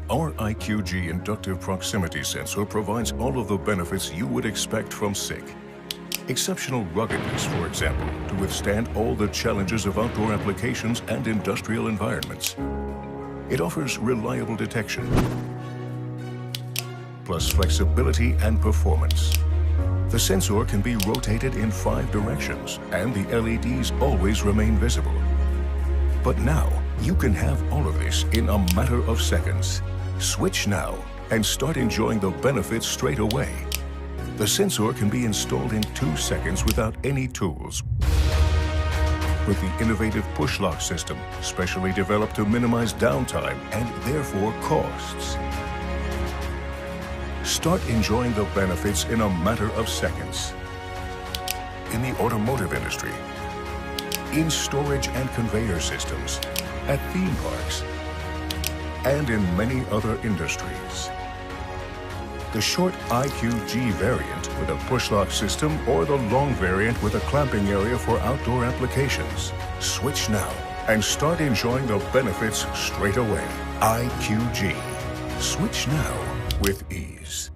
Our IQG Inductive Proximity Sensor provides all of the benefits you would expect from SIC. Exceptional ruggedness, for example, to withstand all the challenges of outdoor applications and industrial environments. It offers reliable detection, plus flexibility and performance. The sensor can be rotated in 5 directions, and the LEDs always remain visible. But now, you can have all of this in a matter of seconds. Switch now and start enjoying the benefits straight away. The sensor can be installed in 2 seconds without any tools. With the innovative push lock system, specially developed to minimize downtime and therefore costs. Start enjoying the benefits in a matter of seconds. In the automotive industry, in storage and conveyor systems, at theme parks, and in many other industries. The short IQG variant with a push-lock system or the long variant with a clamping area for outdoor applications. Switch now and start enjoying the benefits straight away. IQG. Switch now with ease.